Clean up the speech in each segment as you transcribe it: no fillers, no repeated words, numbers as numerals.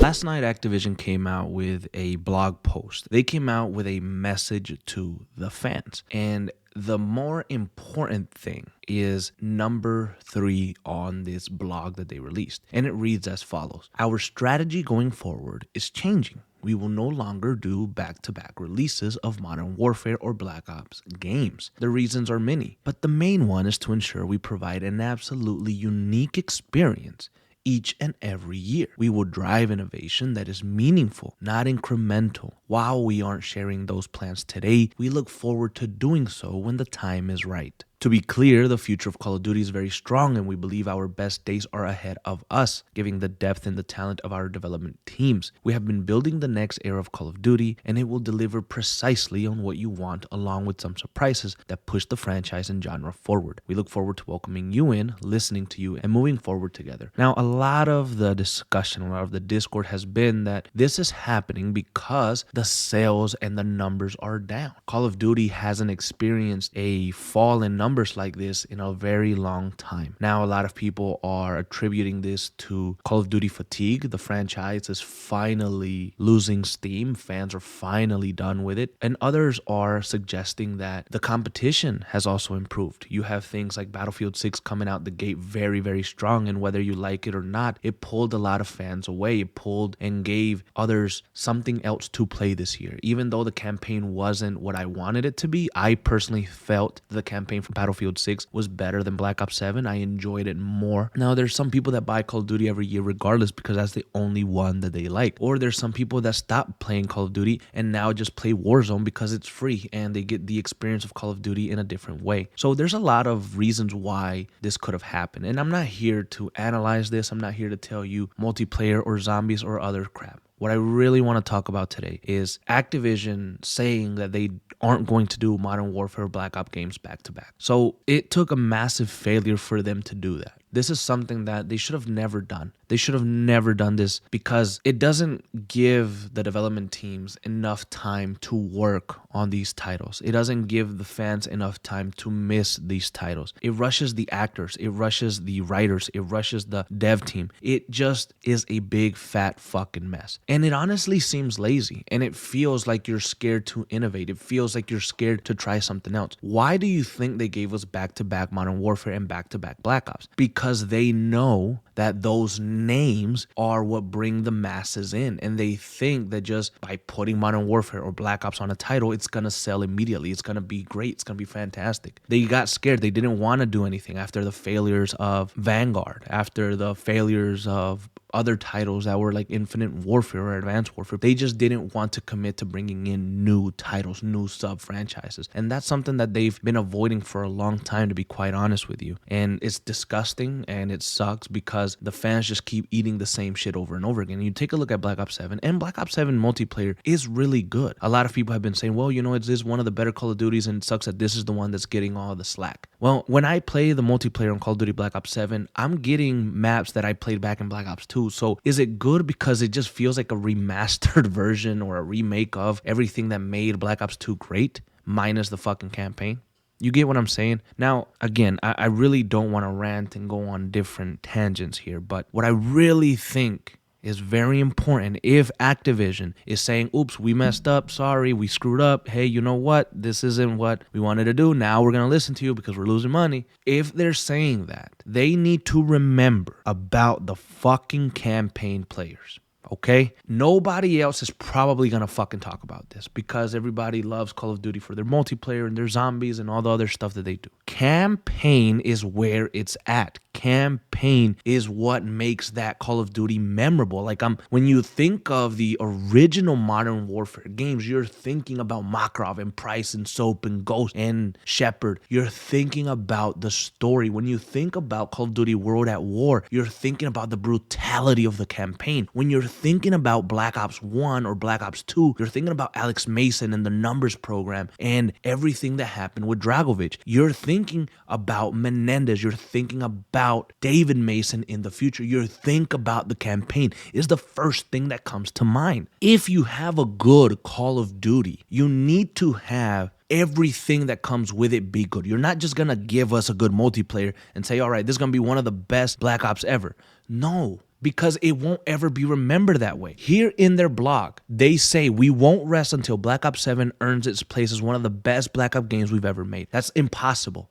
Last night, Activision came out with a blog post. They came out with a message to the fans. And the more important thing is number 3 on this blog that they released. And it reads as follows. Our strategy going forward is changing. We will no longer do back-to-back releases of Modern Warfare or Black Ops games. The reasons are many, but the main one is to ensure we provide an absolutely unique experience each and every year. We will drive innovation that is meaningful, not incremental. While we aren't sharing those plans today, we look forward to doing so when the time is right. To be clear, the future of Call of Duty is very strong, and we believe our best days are ahead of us, given the depth and the talent of our development teams. We have been building the next era of Call of Duty, and it will deliver precisely on what you want, along with some surprises that push the franchise and genre forward. We look forward to welcoming you in, listening to you, and moving forward together. Now, a lot of the discussion, a lot of the discord has been that this is happening because the sales and the numbers are down. Call of Duty hasn't experienced a fall in numbers like this in a very long time. Now, a lot of people are attributing this to Call of Duty fatigue. The franchise is finally losing steam. Fans are finally done with it. And others are suggesting that the competition has also improved. You have things like Battlefield 6 coming out the gate very, very strong. And whether you like it or not, it pulled a lot of fans away. It pulled and gave others something else to play this year. Even though the campaign wasn't what I wanted it to be, I personally felt the campaign from Battlefield 6 was better than Black Ops 7. I enjoyed it more. Now, there's some people that buy Call of Duty every year regardless because that's the only one that they like. Or there's some people that stop playing Call of Duty and now just play Warzone because it's free and they get the experience of Call of Duty in a different way. So there's a lot of reasons why this could have happened. And I'm not here to analyze this. I'm not here to tell you multiplayer or zombies or other crap. What I really want to talk about today is Activision saying that they aren't going to do Modern Warfare or Black Ops games back to back. So it took a massive failure for them to do that. This is something that they should have never done. They should have never done this because it doesn't give the development teams enough time to work on these titles. It doesn't give the fans enough time to miss these titles. It rushes the actors. It rushes the writers. It rushes the dev team. It just is a big fat fucking mess. And it honestly seems lazy. And it feels like you're scared to innovate. It feels like you're scared to try something else. Why do you think they gave us back-to-back Modern Warfare and back-to-back Black Ops? Because they know that those names are what bring the masses in. And they think that just by putting Modern Warfare or Black Ops on a title, it's going to sell immediately. It's going to be great. It's going to be fantastic. They got scared. They didn't want to do anything after the failures of Vanguard, after the failures of other titles that were like Infinite Warfare or Advanced Warfare. They just didn't want to commit to bringing in new titles, new sub-franchises. And that's something that they've been avoiding for a long time, to be quite honest with you. And it's disgusting and it sucks because the fans just keep eating the same shit over and over again. And you take a look at Black Ops 7, and Black Ops 7 multiplayer is really good. A lot of people have been saying, well, you know, it is one of the better Call of Duties and it sucks that this is the one that's getting all the slack. Well, when I play the multiplayer on Call of Duty Black Ops 7, I'm getting maps that I played back in Black Ops 2. So is it good because it just feels like a remastered version or a remake of everything that made Black Ops 2 great, minus the fucking campaign? You get what I'm saying? Now, again, I really don't want to rant and go on different tangents here, but what I really think is very important, if Activision is saying, oops, we messed up, sorry, we screwed up, hey, you know what, this isn't what we wanted to do, now we're going to listen to you because we're losing money. If they're saying that, they need to remember about the fucking campaign players. Okay? Nobody else is probably going to fucking talk about this because everybody loves Call of Duty for their multiplayer and their zombies and all the other stuff that they do. Campaign is where it's at. Campaign is what makes that Call of Duty memorable. Like when you think of the original Modern Warfare games, you're thinking about Makarov and Price and Soap and Ghost and Shepard. You're thinking about the story. When you think about Call of Duty World at War, you're thinking about the brutality of the campaign. When you're thinking about Black Ops 1 or Black Ops 2, you're thinking about Alex Mason and the numbers program and everything that happened with Dragovich. You're thinking about Menendez. You're thinking about David Mason in the future. You think about the campaign is the first thing that comes to mind. If you have a good Call of Duty, you need to have everything that comes with it be good. You're not just going to give us a good multiplayer and say, all right, this is going to be one of the best Black Ops ever. No, because it won't ever be remembered that way. Here in their blog, they say we won't rest until Black Ops 7 earns its place as one of the best Black Ops games we've ever made. That's impossible.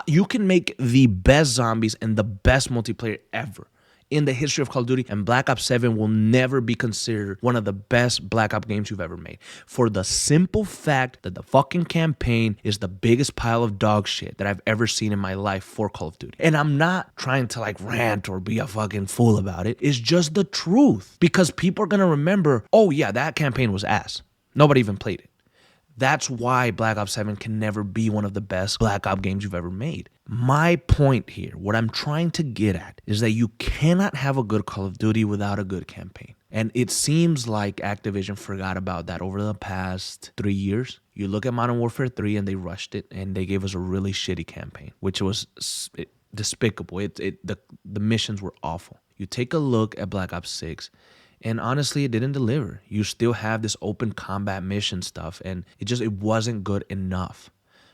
You can make the best zombies and the best multiplayer ever in the history of Call of Duty, and Black Ops 7 will never be considered one of the best Black Ops games you've ever made. For the simple fact that the fucking campaign is the biggest pile of dog shit that I've ever seen in my life for Call of Duty. And I'm not trying to like rant or be a fucking fool about it. It's just the truth. Because people are going to remember, oh yeah, that campaign was ass. Nobody even played it. That's why Black Ops 7 can never be one of the best Black Ops games you've ever made. My point here, what I'm trying to get at, is that you cannot have a good Call of Duty without a good campaign. And it seems like Activision forgot about that over the past 3 years. You look at Modern Warfare 3 and they rushed it and they gave us a really shitty campaign, which was despicable. The missions were awful. You take a look at Black Ops 6, and honestly, it didn't deliver. You still have this open combat mission stuff, and it wasn't good enough.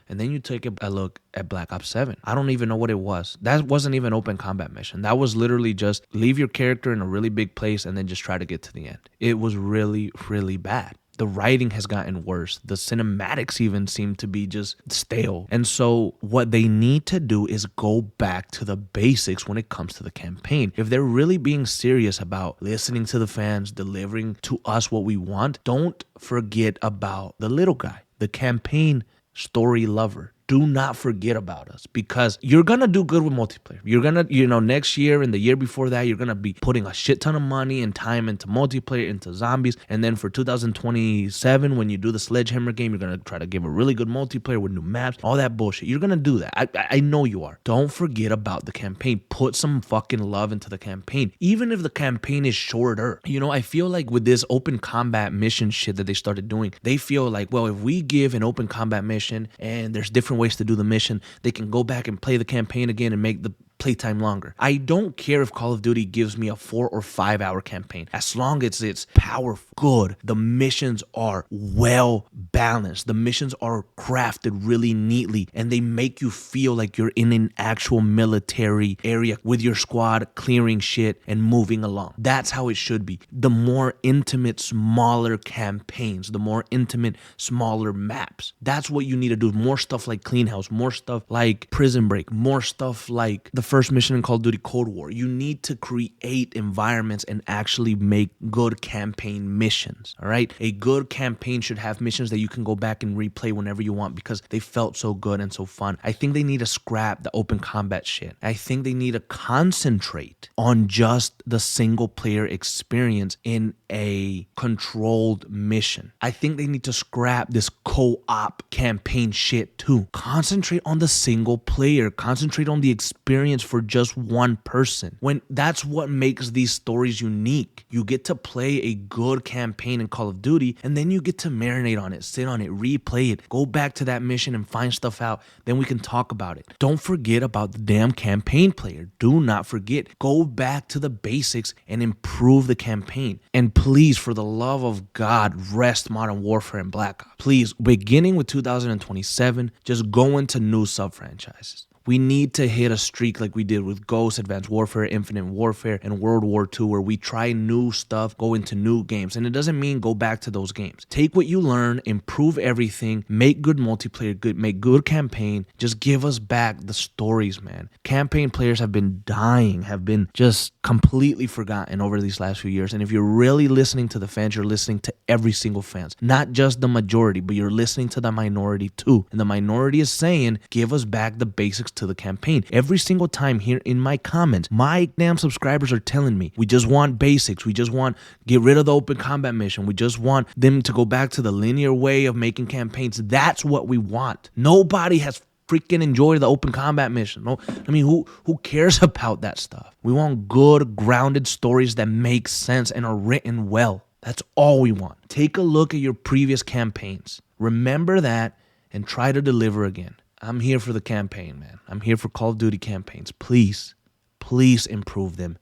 And then you take a look at Black Ops 7. I don't even know what it was. That wasn't even open combat mission. That was literally just leave your character in a really big place and then just try to get to the end. It was really, really bad. The writing has gotten worse. The cinematics even seem to be just stale. And so what they need to do is go back to the basics when it comes to the campaign. If they're really being serious about listening to the fans, delivering to us what we want, don't forget about the little guy, the campaign story lover. Do not forget about us, because you're going to do good with multiplayer. You're going to, next year and the year before that, you're going to be putting a shit ton of money and time into multiplayer, into zombies. And then for 2027, when you do the Sledgehammer game, you're going to try to give a really good multiplayer with new maps, all that bullshit. You're going to do that. I know you are. Don't forget about the campaign. Put some fucking love into the campaign, even if the campaign is shorter. I feel like with this open combat mission shit that they started doing, they feel like, well, if we give an open combat mission and there's different ways to do the mission, they can go back and play the campaign again and make the playtime longer. I don't care if Call of Duty gives me a 4 or 5 hour campaign, as long as it's powerful, good. The missions are well balanced. The missions are crafted really neatly, and they make you feel like you're in an actual military area with your squad clearing shit and moving along. That's how it should be. The more intimate, smaller campaigns, the more intimate, smaller maps. That's what you need to do. More stuff like Clean House, more stuff like Prison Break, more stuff like the first mission in Call of Duty Cold War. You need to create environments and actually make good campaign missions, all right? A good campaign should have missions that you can go back and replay whenever you want because they felt so good and so fun. I think they need to scrap the open combat shit. I think they need to concentrate on just the single player experience in a controlled mission. I think they need to scrap this co-op campaign shit too. Concentrate on the single player. Concentrate on the experience for just one person. When that's what makes these stories unique. You get to play a good campaign in Call of Duty, and then you get to marinate on it, sit on it, replay it, go back to that mission and find stuff out. Then we can talk about it. Don't forget about the damn campaign player. Do not forget. Go back to the basics and improve the campaign. And please, for the love of God, rest Modern Warfare and Black Ops. Please, beginning with 2027, just go into new sub-franchises. We need to hit a streak like we did with Ghost, Advanced Warfare, Infinite Warfare, and World War II, where we try new stuff, go into new games. And it doesn't mean go back to those games. Take what you learn, improve everything, make good multiplayer, make good campaign. Just give us back the stories, man. Campaign players have been dying, have been just completely forgotten over these last few years. And if you're really listening to the fans, you're listening to every single fans. Not just the majority, but you're listening to the minority too. And the minority is saying, give us back the basics to the campaign. Every single time here in my comments, my damn subscribers are telling me, we just want basics. We just want get rid of the open combat mission. We just want them to go back to the linear way of making campaigns. That's what we want. Nobody has freaking enjoyed the open combat mission. No, I mean, who cares about that stuff? We want good, grounded stories that make sense and are written well. That's all we want. Take a look at your previous campaigns. Remember that and try to deliver again. I'm here for the campaign, man. I'm here for Call of Duty campaigns. Please, please improve them.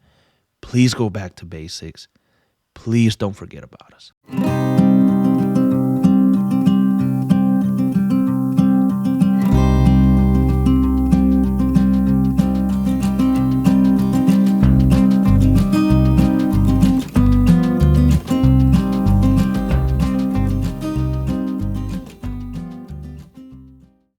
Please go back to basics. Please don't forget about us.